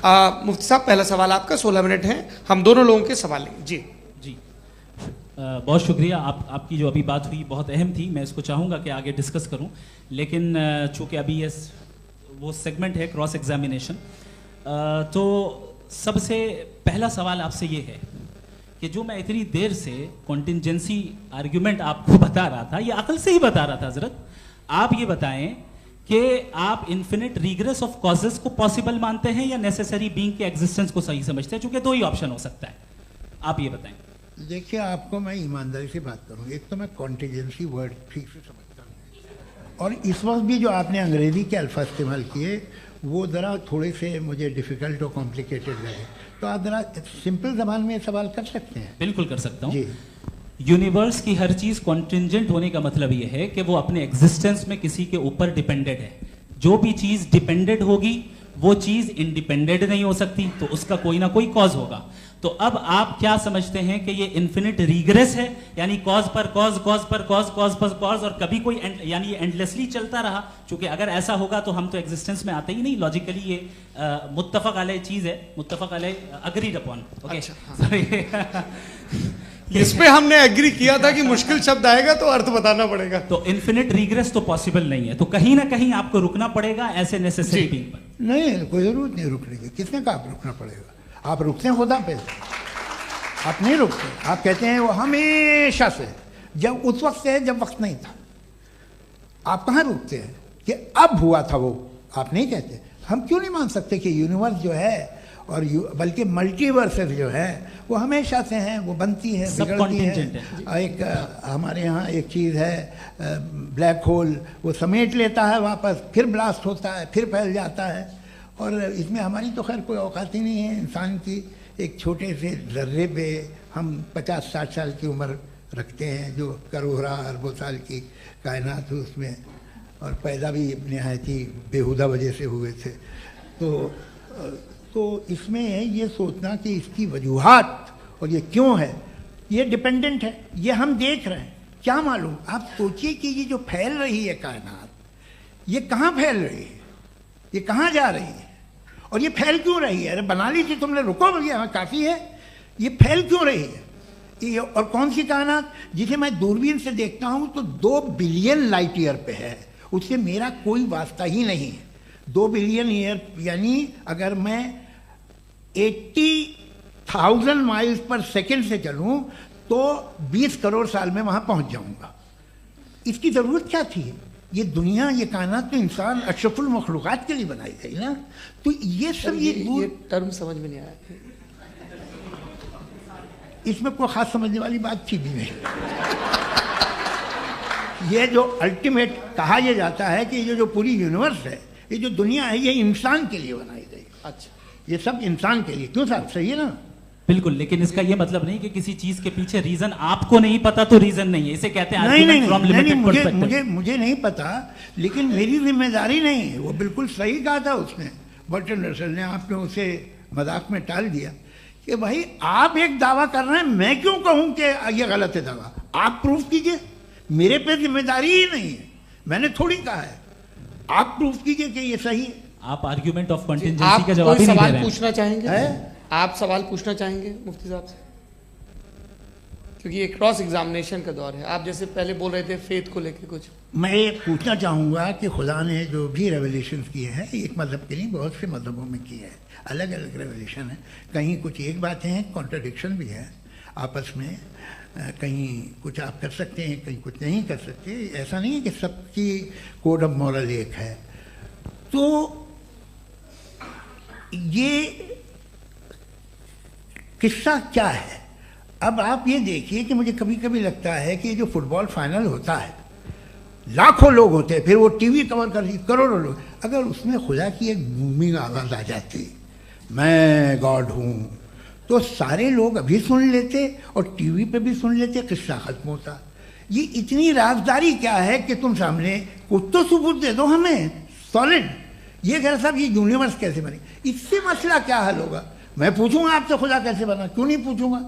मुफ्ती साहब, पहला सवाल आपका, 16 मिनट हैं, हम दोनों लोगों के सवाल लेंगे। जी जी, बहुत शुक्रिया। आपकी जो अभी बात हुई बहुत अहम थी, मैं इसको चाहूँगा कि आगे डिस्कस करूँ, लेकिन चूँकि अभी ये वो सेगमेंट है क्रॉस एग्जामिनेशन, तो सबसे पहला सवाल आपसे ये है कि जो मैं इतनी देर से कॉन्टिंजेंसी आर्ग्यूमेंट आपको बता रहा था, ये अकल से ही बता रहा था हजरत, आप ये बताएं कि आप इन्फिनिट रिग्रेस ऑफ कॉजेस को पॉसिबल मानते हैं या नेसेसरी बीइंग के एग्जिस्टेंस को सही समझते हैं, क्योंकि दो ही ऑप्शन हो सकता है, आप ये बताएं। देखिए, आपको मैं ईमानदारी से बात करूं, एक तो मैं कॉन्टिजेंसी वर्ड ठीक से समझता हूँ, और इस वक्त भी जो आपने अंग्रेजी के अल्फाज इस्तेमाल किए वो ज़रा थोड़े से मुझे डिफ़िकल्ट और कॉम्प्लिकेटेड लगे, तो आप ज़रा सिंपल ज़बान में सवाल कर सकते हैं। बिल्कुल कर सकता हूँ जी। यूनिवर्स की हर चीज कॉन्टिंजेंट होने का मतलब यह है कि वो अपने एग्जिस्टेंस में किसी के ऊपर डिपेंडेंट है। जो भी चीज डिपेंडेंट होगी वो चीज इंडिपेंडेंट नहीं हो सकती, तो उसका कोई ना कोई कॉज होगा। तो अब आप क्या समझते हैं कि ये इन्फिनिट रिग्रेस है, यानी कॉज पर कॉज, कॉज पर कॉज, कॉज पर कॉज, और कभी कोई यानी ये एंडलेसली चलता रहा? क्योंकि अगर ऐसा होगा तो हम तो एग्जिस्टेंस में आते ही नहीं, लॉजिकली ये मुत्तफक अलैह चीज है, मुत्तफक अलैह अग्रीड अपॉन। इस पे हमने एग्री किया था कि मुश्किल शब्द आएगा तो अर्थ बताना पड़ेगा। तो इन्फिनिट रिग्रेस तो पॉसिबल नहीं है, तो कहीं ना कहीं आपको रुकना पड़ेगा ऐसे नेसेसरी बीइंग पर। नहीं, कोई जरूरत नहीं रुकने की। किसने कहा आप रुकना पड़ेगा? आप रुकते हैं खुदा पे, आप नहीं रुकते। आप कहते हैं वो हमेशा से, जब उस वक्त से जब वक्त नहीं था। आप कहाँ रुकते हैं कि अब हुआ था वो? आप नहीं कहते। हम क्यों नहीं मान सकते कि यूनिवर्स जो है और बल्कि मल्टीवर्सेस जो है वो हमेशा से हैं, वो बनती है, बिगड़ती है। एक हमारे यहाँ एक चीज़ है ब्लैक होल, वो समेट लेता है वापस, फिर ब्लास्ट होता है, फिर फैल जाता है। और इसमें हमारी तो खैर कोई औकात ही नहीं है इंसान की। एक छोटे से ज़र्रे पे हम 50-60 साल की उम्र रखते हैं, जो करोड़ों अरबों साल की कायनात है उसमें, और पैदा भी नहायत ही बेहुदा वजह से हुए थे। तो इसमें ये सोचना कि इसकी वजूहात और ये क्यों है, ये डिपेंडेंट है, ये हम देख रहे हैं, क्या मालूम। आप सोचिए कि ये जो फैल रही है कायनात, ये कहाँ फैल रही है, ये कहाँ जा रही है, और ये फैल क्यों रही है? अरे बना ली थी तुमने, रुको भैया, हाँ काफ़ी है। ये फैल क्यों रही है? ये और कौन सी कायनात जिसे मैं दूरबीन से देखता हूँ तो 2 बिलियन लाइट ईयर पे है, उससे मेरा कोई वास्ता ही नहीं है। 2 बिलियन ईयर यानी अगर मैं 80,000 माइल्स पर सेकेंड से चलूं तो 20 करोड़ साल में वहां पहुंच जाऊंगा। इसकी ज़रूरत क्या थी? ये दुनिया, ये कायनात तो इंसान अशरफुल मखलूक़ात के लिए बनाई गई ना। तो ये सब ये टर्म समझ में नहीं आया, इसमें कोई ख़ास समझने वाली बात थी भी नहीं। ये जो अल्टीमेट कहा यह जाता है कि ये जो पूरी यूनिवर्स है, ये जो दुनिया है, ये इंसान के लिए बनाई गई। अच्छा, ये सब इंसान के लिए। क्यों साहब, सही है ना? बिल्कुल, लेकिन इसका ये मतलब नहीं कि किसी चीज के पीछे रीजन आपको नहीं पता तो रीजन नहीं है, इसे कहते हैं नहीं, मुझे नहीं पता, लेकिन मेरी जिम्मेदारी नहीं है। वो बिल्कुल सही कहा था उसने, बर्टन रसल ने। आपने उसे मजाक में टाल दिया कि भाई आप एक दावा कर रहे हैं, मैं क्यों कहूं कि ये गलत है दावा? आप प्रूफ कीजिए, मेरे पे जिम्मेदारी ही नहीं है, मैंने थोड़ी कहा है। आप प्रूफ कीजिए कि ये सही है। आप आर्ग्यूमेंट ऑफ कंटिंजेंसी का जवाब ही नहीं दे रहे हैं। पूछना चाहेंगे? आप सवाल पूछना चाहेंगे मुफ्ती साहब से? क्योंकि ये क्रॉस एग्जामिनेशन का दौर है। आप जैसे पहले बोल रहे थे फेथ को लेके कुछ, मैं ये पूछना चाहूँगा कि खुदा ने जो भी रेवल्यूशन किए हैं, एक मज़हब के नहीं बहुत से मज़हबों में किए हैं, अलग अलग रेवल्यूशन है। कहीं कुछ एक बातें हैं, कॉन्ट्रडिक्शन भी है आपस में, कहीं कुछ आप कर सकते हैं, कहीं कुछ नहीं कर सकते। ऐसा नहीं है कि सबकी कोड ऑफ मॉरल एक है। तो ये किस्सा क्या है? अब आप ये देखिए कि मुझे कभी कभी लगता है कि जो फुटबॉल फाइनल होता है, लाखों लोग होते हैं, फिर वो टीवी कवर कर करोड़ों लोग, अगर उसमें खुदा की एक बूमिंग आवाज़ आ जाती, मैं गॉड हूँ, तो सारे लोग अभी सुन लेते और टीवी पे भी सुन लेते, किस्सा खत्म होता। ये इतनी राजदारी क्या है कि तुम सामने कुछ तो सबूत दे दो हमें सॉलिड। ये कह साहब ये यूनिवर्स कैसे बनी, इससे मसला क्या हल होगा? मैं पूछूंगा आपसे खुदा कैसे बना? क्यों नहीं पूछूंगा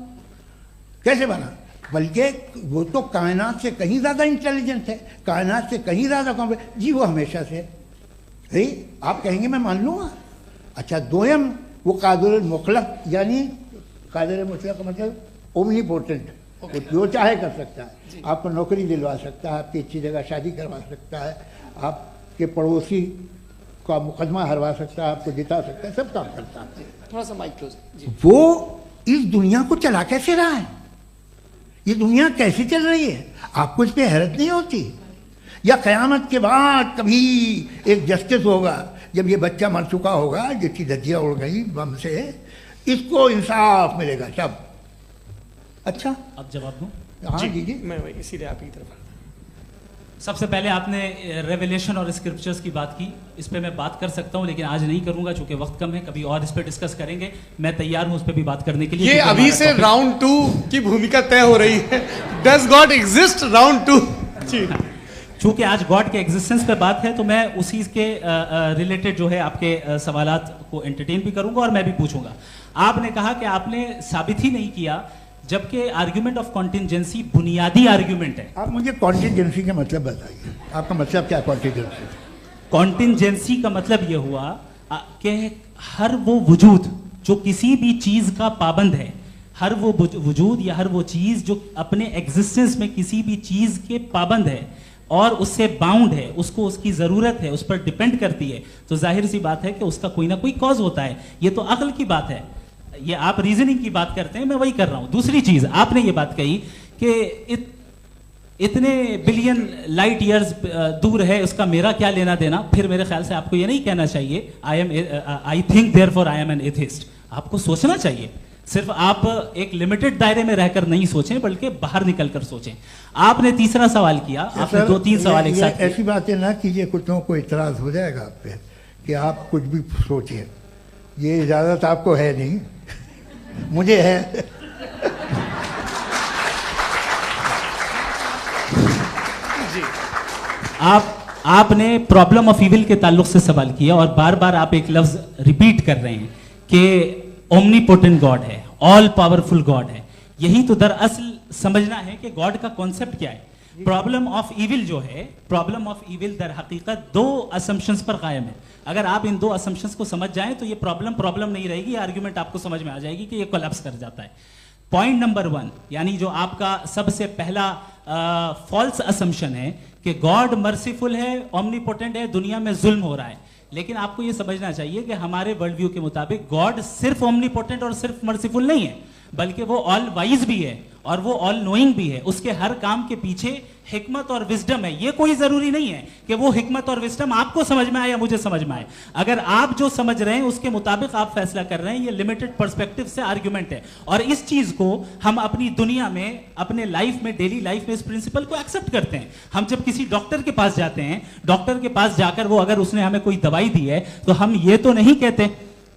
कैसे बना? बल्कि वो तो कायनात से कहीं ज़्यादा इंटेलिजेंट है, कायनात से कहीं ज़्यादा कॉम्प्लेक्स। जी वो हमेशा से है, आप कहेंगे मैं मान लूँगा। अच्छा दोयम, वो कादिर मुतलक, यानी कादिर मुतलक का मतलब ओमनीपोटेंट, वो जो चाहे कर सकता है। आपको नौकरी दिलवा सकता है, आपकी अच्छी जगह शादी करवा सकता है, आपके पड़ोसी का मुकदमा हरवा सकता है, आपको जिता सकता है, सब काम करता है। थोड़ा सा माइक क्लोज जी। वो इस दुनिया को चला कैसे रहा है, ये दुनिया कैसे चल रही है, आपको इस पर हैरत नहीं होती? या क़यामत के बाद कभी एक जस्टिस होगा, जब ये बच्चा मर चुका होगा जिसकी धज्जियाँ उड़ गई बम से, इसको इंसाफ मिलेगा तब? अच्छा, अब जवाब दूं? हाँ जी, दीजिए। मैं वही इसीलिए आप की तरफ सबसे पहले आपने रेवलेशन और स्क्रिप्चर्स की बात की, इस पे मैं बात कर सकता हूं लेकिन आज नहीं करूंगा चूंकि वक्त कम है, कभी और इस पे डिस्कस करेंगे। मैं तैयार हूं उस पे भी बात करने के लिए। ये क्योंकि अभी हमारा से topic- राउंड 2 की भूमिका तय हो रही है। Does God exist round 2? जी, चूंकि आज गॉड के एग्जिस्टेंस पे बात है तो मैं उसी के रिलेटेड जो है आपके सवालात को एंटरटेन भी करूंगा और मैं भी पूछूंगा। आपने कहा कि आपने साबित ही नहीं किया, जबकि आर्ग्यूमेंट ऑफ कॉन्टिजेंसी बुनियादी आर्ग्यूमेंट है। आप मुझे कॉन्टिजेंसी का मतलब बताइए, आपका मतलब क्या कॉन्टिजेंसी? कॉन्टिजेंसी का मतलब यह हुआ कि हर वो वजूद जो किसी भी चीज का पाबंद है, हर वो वजूद या हर वो चीज जो अपने एग्जिस्टेंस में किसी भी चीज के पाबंद है और उससे बाउंड है, उसको उसकी जरूरत है, उस पर डिपेंड करती है, तो जाहिर सी बात है कि उसका कोई ना कोई कॉज होता है। ये तो अक्ल की बात है, ये आप रीजनिंग की बात करते हैं, मैं वही कर रहा हूं। दूसरी चीज आपने ये बात कही कि इतने बिलियन लाइट ईयर्स दूर है, उसका मेरा क्या लेना देना। फिर मेरे ख्याल से आपको ये नहीं कहना चाहिए I think therefore I am an atheist. आपको सोचना चाहिए, सिर्फ आप एक लिमिटेड दायरे में रहकर नहीं सोचें बल्कि बाहर निकलकर सोचें। आपने तीसरा सवाल किया, आपने 2-3 सवाल एक साथ किए। ऐसी बातें ना कीजिए, कुछ लोगों को इतराज हो जाएगा आप पे कि आप कुछ भी सोचिए, ये इजाज़त आपको है नहीं, मुझे है। आपने प्रॉब्लम ऑफ इविल के ताल्लुक से सवाल किया और बार बार आप एक लफ्ज रिपीट कर रहे हैं कि ओमनीपोटेंट गॉड है, ऑल पावरफुल गॉड है। यही तो दरअसल समझना है कि गॉड का कॉन्सेप्ट क्या है। प्रॉब्लम ऑफ इविल जो है, प्रॉब्लम ऑफ इविल दर हकीकत 2 असम्पशंस पर कायम है। अगर आप इन 2 असम्पशंस को समझ जाएं तो ये प्रॉब्लम नहीं रहेगी, आर्ग्यूमेंट आपको समझ में आ जाएगी कि ये कोलैप्स कर जाता है। पॉइंट नंबर 1, यानी जो आपका सबसे पहला फॉल्स असम्पशन है कि गॉड मर्सीफुल है, ओमनीपोटेंट है, दुनिया में जुल्म हो रहा है। लेकिन आपको यह समझना चाहिए कि हमारे वर्ल्ड व्यू के मुताबिक गॉड सिर्फ ओमनीपोटेंट और सिर्फ मर्सीफुल नहीं है, बल्कि वो ऑल वाइज भी है और वो ऑल नोइंग भी है। उसके हर काम के पीछे हिकमत और विजडम है। ये कोई जरूरी नहीं है कि वो हिकमत और विजडम आपको समझ में आए या मुझे समझ में आए। अगर आप जो समझ रहे हैं उसके मुताबिक आप फैसला कर रहे हैं, ये लिमिटेड पर्सपेक्टिव से आर्ग्यूमेंट है। और इस चीज को हम अपनी दुनिया में, अपने लाइफ में, डेली लाइफ में इस प्रिंसिपल को एक्सेप्ट करते हैं। हम जब किसी डॉक्टर के पास जाते हैं, डॉक्टर के पास जाकर वो अगर उसने हमें कोई दवाई दी है तो हम ये तो नहीं कहते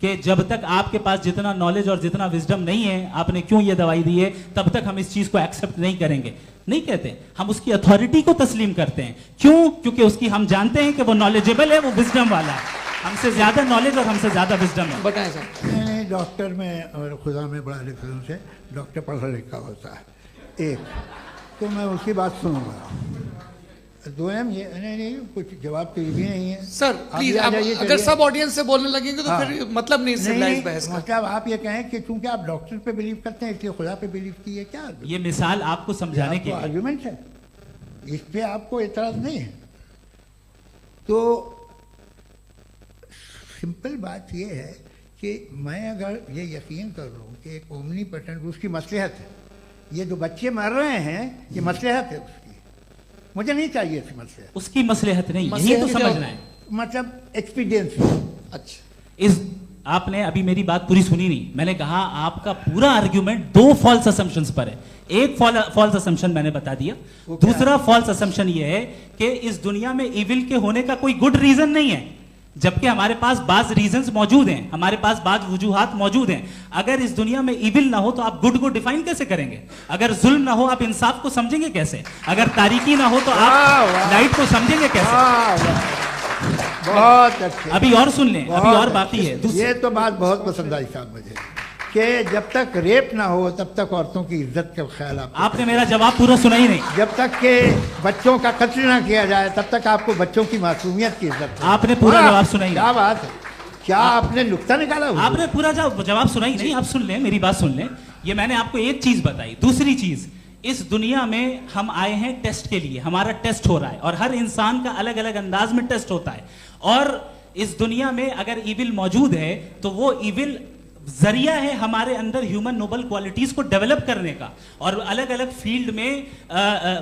कि जब तक आपके पास जितना नॉलेज और जितना विजडम नहीं है, आपने क्यों ये दवाई दी है, तब तक हम इस चीज को एक्सेप्ट नहीं करेंगे। नहीं कहते, हम उसकी अथॉरिटी को तस्लीम करते हैं। क्यों? क्योंकि उसकी हम जानते हैं कि वो नॉलेजेबल है, वो विजडम वाला है, हमसे ज्यादा नॉलेज और हमसे ज्यादा विजडम है। बताएं सर। नहीं, डॉक्टर में और खुदा में बड़ा डिफरेंस है। डॉक्टर पढ़ा लिखा होता है एक, तो मैं उसकी बात सुनूंगा। दोयम ये नहीं, कुछ जवाब तो ये भी नहीं है सर आप प्लीज, ये आ आप जाइए, अगर चलिए। सब ऑडियंस से बोलने लगेंगे तो हाँ। फिर मतलब नहीं सिविलाइज्ड बहस का। मतलब आप ये कहें कि चूंकि आप डॉक्टर पे बिलीव करते हैं इसलिए खुदा पे बिलीव किए, क्या ये मिसाल आपको समझाने के लिए। आर्ग्यूमेंट है, इस पे आपको एतराज नहीं है। तो सिंपल बात ये है कि मैं अगर ये यकीन कर लूँ कि एक ओमनीपोटेंट, उसकी मसलहत है, ये जो बच्चे मर रहे हैं ये मसलहत है उसकी, मुझे नहीं चाहिए इसकी मसलहत। उसकी मसलहत नहीं, यही मसलहत तो क्या समझना है। मतलब एक्सपीडियंसी। अच्छा, इस आपने अभी मेरी बात पूरी सुनी नहीं। मैंने कहा आपका पूरा आर्ग्यूमेंट 2 फॉल्स असम्पशंस पर है। एक फॉल्स असम्पशन मैंने बता दिया, दूसरा फॉल्स असम्पशन ये है कि इस दुनिया में इविल के होने का कोई गुड रीजन नहीं है, जबकि हमारे पास बाज रीजंस मौजूद हैं, हमारे पास बाज वजूहात मौजूद हैं। अगर इस दुनिया में इविल ना हो तो आप गुड को डिफाइन कैसे करेंगे? अगर जुल्म ना हो आप इंसाफ को समझेंगे कैसे? अगर तारीकी ना हो तो आप लाइट को समझेंगे कैसे? बहुत अच्छे। अभी और सुन लें, अभी और बाकी है। ये तो बात बहुत पसंद आई साहब मुझे कि जब तक रेप ना हो तब तक औरतों की इज्जत का ख्याल आपने मेरा जवाब पूरा सुना ही नहीं। जब तक के बच्चों का कत्ल ना किया जाए तब तक आपको बच्चों की मासूमियत की इज्जत है। आपने पूरा जवाब सुना ही नहीं। क्या बात है, क्या आपने नुक्ता निकाला हुआ? आपने पूरा जवाब सुना ही नहीं। आप सुन लें, मेरी बात सुन लें। ये मैंने आपको एक चीज बताई। दूसरी चीज, इस दुनिया में हम आए हैं टेस्ट के लिए, हमारा टेस्ट हो रहा है और हर इंसान का अलग अलग अंदाज में टेस्ट होता है। और इस दुनिया में अगर ईविल मौजूद है तो वो ईविल जरिया है हमारे अंदर ह्यूमन नोबल क्वालिटीज को डेवलप करने का और अलग अलग फील्ड में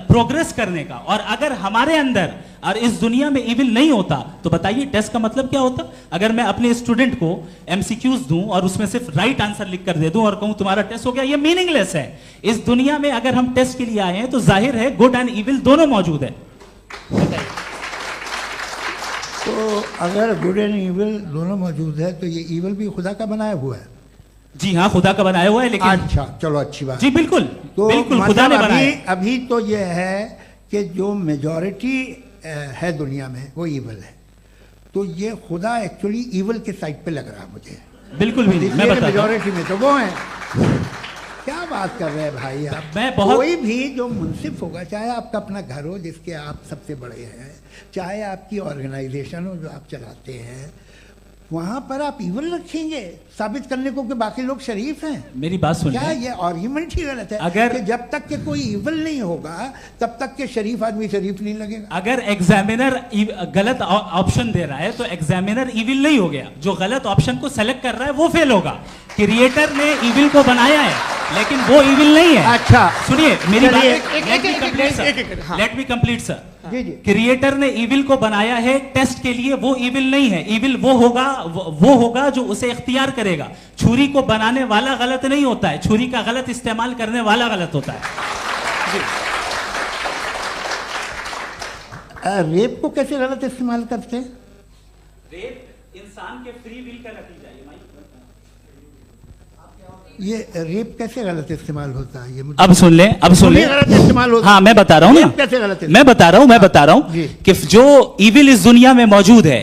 प्रोग्रेस करने का। और अगर हमारे अंदर और इस दुनिया में ईविल नहीं होता तो बताइए टेस्ट का मतलब क्या होता? अगर मैं अपने स्टूडेंट को एमसीक्यूज दूं और उसमें सिर्फ राइट आंसर लिख कर दे दूं और कहूं तुम्हारा टेस्ट हो गया, ये मीनिंगलेस है। इस दुनिया में अगर हम टेस्ट के लिए आए हैं तो जाहिर है गुड एंड ईविल दोनों मौजूद है। तो अगर गुड एंड इविल दोनों मौजूद है तो ये इविल भी खुदा का बनाया हुआ है? जी हाँ, खुदा का बनाया हुआ है। लेकिन अच्छा, चलो अच्छी बात। जी बिल्कुल, तो बिल्कुल खुदा ने बनाया। अभी तो ये है कि जो मेजॉरिटी है दुनिया में वो इविल है, तो ये खुदा एक्चुअली इविल के साइड पे लग रहा है मुझे। बिल्कुल भी नहीं, मैं बताता हूं। मेजॉरिटी में तो वो है। क्या बात कर रहे हैं भाई आप? मैं बहुत कोई भी जो मुंसिफ होगा, चाहे आपका अपना घर हो जिसके आप सबसे बड़े हैं, चाहे आपकी ऑर्गेनाइजेशन हो जो आप चलाते हैं, वहां पर आप इविल रखेंगे साबित करने को कि बाकी लोग शरीफ हैं? मेरी बात सुनिए। क्या ये आर्ग्यूमेंट ही गलत है? अगर कि जब तक के कोई इविल नहीं होगा तब तक के शरीफ आदमी शरीफ नहीं लगेगा। अगर एग्जामिनर गलत ऑप्शन दे रहा है तो एग्जामिनर इविल नहीं हो गया। जो गलत ऑप्शन को सेलेक्ट कर रहा है वो फेल होगा। क्रिएटर ने इविल को बनाया है लेकिन वो इविल नहीं है। अच्छा सुनिए मेरी बात, एक- लेट मी कंप्लीट सर। जी जी। क्रिएटर ने इविल को बनाया है टेस्ट के लिए, वो इविल नहीं है। इविल वो होगा जो उसे इख्तियार करेगा। छुरी को बनाने वाला गलत नहीं होता है, छुरी का गलत इस्तेमाल करने वाला गलत होता है। रेप को कैसे गलत इस्तेमाल करते हैं? रेप इंसान के फ्री विल का नतीजा है। ये रेप कैसे गलत इस्तेमाल होता है? ये मुझे अब सुन लें, अब सुन लें। गलत इस्तेमाल होता है। हाँ मैं बता रहा हूँ ना, रेप कैसे गलत इस्तेमाल? मैं बता रहा हूँ जी। कि जो इविल इस दुनिया में मौजूद है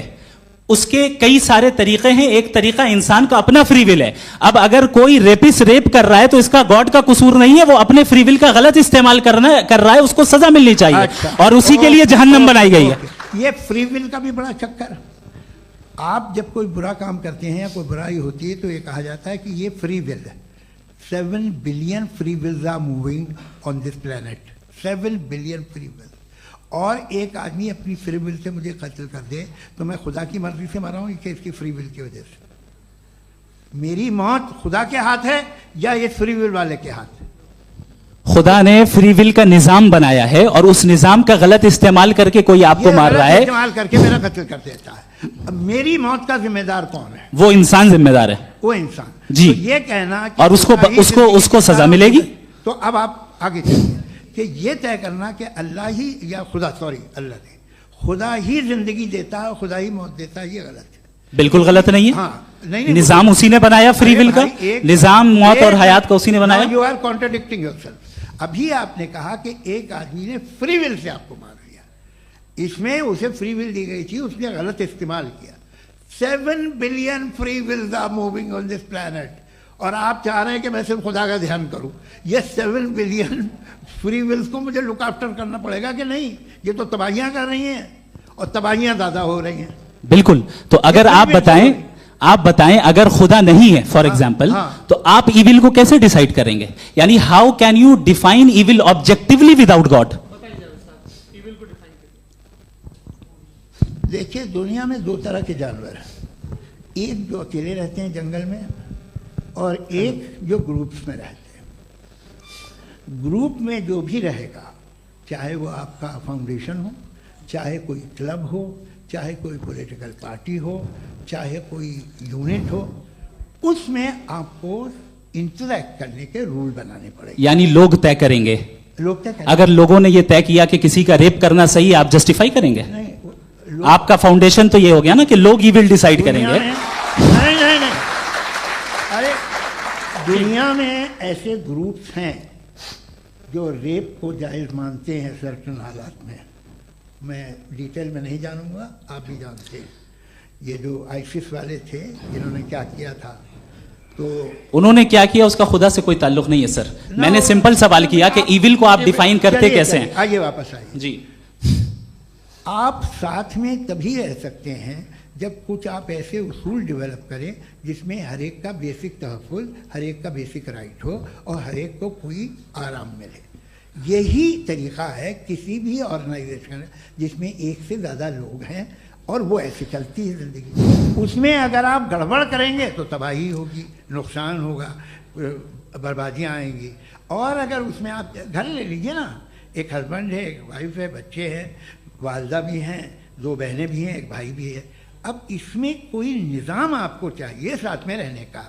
उसके कई सारे तरीके हैं। एक तरीका इंसान का अपना फ्री विल है। अब अगर कोई रेपिस्ट रेप कर रहा है तो इसका गॉड का कसूर नहीं है, वो अपने फ्री विल का गलत इस्तेमाल कर रहा है, उसको सजा मिलनी चाहिए। अच्छा। और उसी के लिए जहन्नम बनाई गई है। ये फ्री विल का भी बड़ा चक्कर। आप जब कोई बुरा काम करते हैं या कोई बुराई होती है तो ये कहा जाता है कि ये फ्री विल है। 7 billion free wills are moving on this planet. 7 billion free will. और एक आदमी अपनी फ्री विल से मुझे कत्ल कर दे तो मैं खुदा की मर्जी से मरा हूं कि इसकी फ्री विल की वजह से? मेरी मौत खुदा के हाथ है या ये फ्री विल वाले के हाथ है? खुदा ने फ्री विल का निजाम बनाया है और उस निजाम का गलत इस्तेमाल करके कोई आपको मार रहा है, इस्तेमाल करके मेरा कत्ल कर देता है। अब मेरी मौत का जिम्मेदार कौन है? वो इंसान जिम्मेदार है। वो इंसान। जी। तो ये कहना कि और उसको सजा मिलेगी। तो अब आप आगे चलिए कि ये तय करना कि अल्लाह ही या अल्लाह ने खुदा ही जिंदगी देता है, खुदा ही मौत देता है, ये गलत है। बिल्कुल गलत नहीं है। हाँ, नहीं, निजाम उसी ने बनाया फ्री विल का। निजाम मौत और हयात का उसी ने बनाया। You are contradicting yourself. अभी आपने कहा कि एक आदमी ने फ्री विल से आपको मार दिया, इसमें उसे फ्री विल दी गई थी, उसने गलत इस्तेमाल किया। 7 billion free wills are moving on this planet और आप चाह रहे हैं कि मैं सिर्फ खुदा का ध्यान करूं। ये 7 बिलियन फ्री विल्स को मुझे लुक आफ्टर करना पड़ेगा कि नहीं? ये तो तबाहियां कर रही हैं और तबाहियां ज्यादा हो रही हैं। बिल्कुल। तो अगर आप बताएं अगर खुदा नहीं है फॉर एग्जाम्पल, हाँ। तो आप इविल को कैसे डिसाइड करेंगे? यानी how can you define evil objectively without God? देखिए, दुनिया में 2 तरह के जानवर हैं। एक जो अकेले रहते हैं जंगल में और एक जो ग्रुप्स में रहते हैं। ग्रुप में जो भी रहेगा, चाहे वो आपका फाउंडेशन हो, चाहे कोई क्लब हो, चाहे कोई पॉलिटिकल पार्टी हो, चाहे कोई यूनिट हो, उसमें आपको इंटरैक्ट करने के रूल बनाने पड़ेंगे। यानी लोग तय करेंगे। लोग तय करेंगे। अगर लोगों ने यह तय किया कि किसी का रेप करना सही है, आप जस्टिफाई करेंगे? नहीं, आपका फाउंडेशन तो ये हो गया ना कि लोग ही विल डिसाइड करेंगे। नहीं, अरे दुनिया में ऐसे ग्रुप्स हैं जो रेप को जायज़ मानते हैं सर्टन हालात में। मैं डिटेल में नहीं जानूंगा, आप भी जानते हैं। ये जो आईसिस वाले थे जिन्होंने क्या किया था, तो उन्होंने क्या किया उसका खुदा से कोई ताल्लुक नहीं है सर। मैंने सिंपल सवाल किया कि इविल को आप डिफाइन करते कैसे हैं? आइए वापस आइए जी। आप साथ में तभी रह सकते हैं जब कुछ आप ऐसे उसूल डेवलप करें जिसमें हर एक का बेसिक तहफ़्फ़ुज़, हर एक का बेसिक राइट हो और हर एक को कोई आराम मिले। यही तरीक़ा है किसी भी ऑर्गेनाइजेशन जिसमें एक से ज़्यादा लोग हैं और वो ऐसे चलती है ज़िंदगी। उसमें अगर आप गड़बड़ करेंगे तो तबाही होगी, नुकसान होगा, बर्बादियाँ आएंगी। और अगर उसमें आप घर ले लीजिए ना, एक हस्बैंड है, एक वाइफ है, बच्चे हैं, वालदा भी हैं, 2 बहनें भी हैं, एक भाई भी है। अब इसमें कोई निज़ाम आपको चाहिए साथ में रहने का,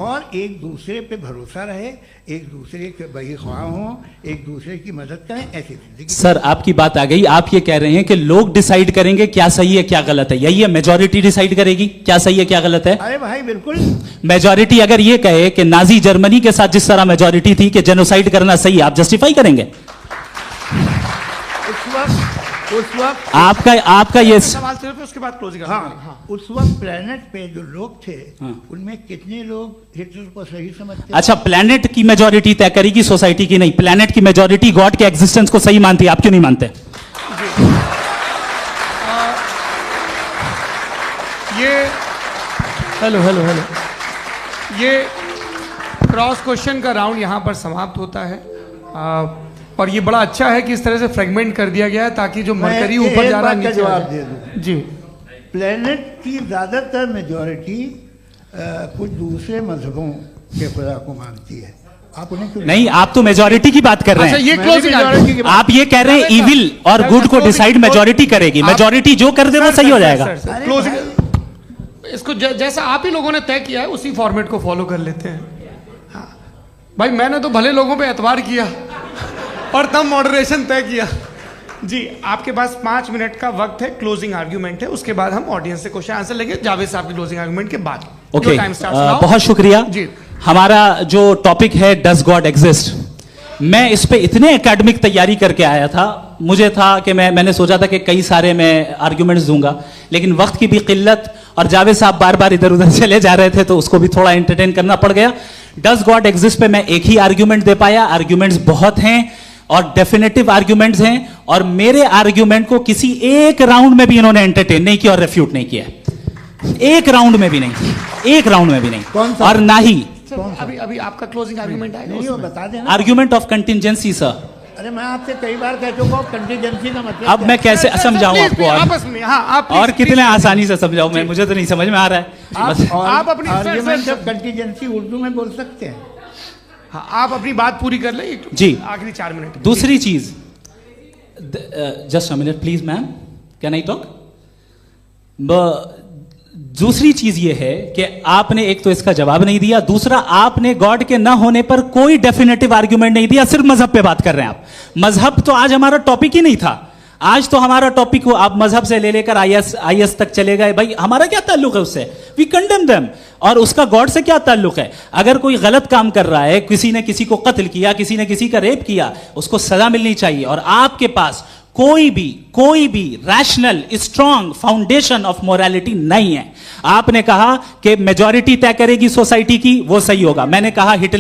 और एक दूसरे पे भरोसा रहे, एक दूसरे के बहीख्वाह हों, एक दूसरे की मदद करें, ऐसी जिंदगी। सर आपकी बात आ गई, आप ये कह रहे हैं कि लोग डिसाइड करेंगे क्या सही है क्या गलत है, यही है? मेजॉरिटी डिसाइड करेगी क्या सही है क्या गलत है? अरे भाई बिल्कुल। मेजॉरिटी अगर ये कहे कि नाजी जर्मनी के साथ जिस तरह मेजॉरिटी थी कि जेनोसाइड करना सही है, आप जस्टिफाई करेंगे? उस वक्त आपका ये सवाल सिर्फ है, उसके बाद क्लोजिंग। हाँ, उस वक्त प्लेनेट पे जो लोग थे, उनमें कितने लोग हिटलर को सही समझते? अच्छा, प्लेनेट की मेजॉरिटी तय करेगी, सोसाइटी की नहीं। प्लेनेट की मेजॉरिटी गॉड के एग्जिस्टेंस को सही मानती है, आप क्यों नहीं मानते? ये हेलो हेलो हेलो ये क्रॉस क्वेश्चन का राउंड यहाँ पर समाप्त होता है। और ये बड़ा अच्छा है कि इस तरह से फ्रेगमेंट कर दिया गया है ताकि जो मरकरी ऊपर जा रहा है नीचे जवाब दे दूं। जी, प्लेनेट की ज़्यादातर मेजॉरिटी कुछ दूसरे मजहबों के खुदा को मानती है। आप उन्हें क्यों नहीं, आप तो मेजॉरिटी की बात कर रहे अच्छा, हैं। ये क्लोजिंग आप ये कह रहे हैं इविल और गुड को डिसाइड मेजॉरिटी करेगी, मेजॉरिटी जो कर दे वो सही हो जाएगा। क्लोजिंग इसको जैसा आप ही लोगों ने तय किया है उसी फॉर्मेट को फॉलो कर लेते हैं। हाँ भाई, मैंने तो भले लोगों पे एतबार किया और तब मॉडरेशन तय किया। जी, आपके पास 5 मिनट का वक्त है, क्लोजिंग आर्ग्यूमेंट है, उसके बाद हम ऑडियंस से क्वेश्चन आंसर लेंगे जावेद साहब की क्लोजिंग आर्ग्यूमेंट के बाद। ओके, बहुत शुक्रिया जी। हमारा जो टॉपिक है डज गॉड एग्जिस्ट, मैं इस पे इतने एकेडमिक तैयारी करके आया था, मुझे था कि मैंने सोचा था कि कई सारे मैं आर्ग्यूमेंट्स दूंगा, लेकिन वक्त की भी किल्लत और जावेद साहब बार बार इधर उधर चले जा रहे थे तो उसको भी थोड़ा एंटरटेन करना पड़ गया। डज गॉड एग्जिस्ट पे मैं एक ही आर्ग्यूमेंट दे पाया। आर्ग्यूमेंट्स बहुत हैं और डेफिनेटिव आर्ग्यूमेंट्स हैं, और मेरे आर्ग्यूमेंट को किसी एक राउंड में भी इन्होंने एंटरटेन नहीं किया और रेफ्यूट नहीं किया। एक राउंड में भी नहीं, एक राउंड में भी नहीं, और ना ही अभी आपका क्लोजिंग आर्ग्यूमेंट आएगा, नहीं, वो बता देना। Argument of contingency. सर अरे मैं आपसे कई बार कह चुका हूं कंटीजेंसी का मतलब अब मैं कैसे समझाऊं आपको? आपस में हाँ, आप और कितने आसानी से समझाऊं मैं, मुझे तो नहीं समझ में आ रहा है। आप अपनी आर्ग्यूमेंट ऑफ कंटीजेंसी उर्दू में बोल सकते हैं। हाँ, आप अपनी बात पूरी कर ले जी, आखिरी 4 मिनट। दूसरी चीज, just a minute please ma'am, can I talk? दूसरी चीज ये है कि आपने एक तो इसका जवाब नहीं दिया, दूसरा आपने गॉड के ना होने पर कोई डेफिनेटिव आर्ग्यूमेंट नहीं दिया, सिर्फ मजहब पे बात कर रहे हैं आप। मजहब तो आज हमारा टॉपिक ही नहीं था। आज तो हमारा टॉपिक हो, आप मजहब से ले लेकर आईएस तक चले गए। भाई हमारा क्या ताल्लुक है उससे? We condemn them. और उसका गॉड से क्या ताल्लुक है? अगर कोई गलत काम कर रहा है, किसी ने किसी को कत्ल किया, किसी ने किसी का रेप किया, उसको सजा मिलनी चाहिए। और आपके पास कोई भी rational strong foundation of morality नहीं है। आपने कहा कि मेजॉरिटी तय करेगी सोसाइटी की, वो सही होगा। मैंने कहा हिटलर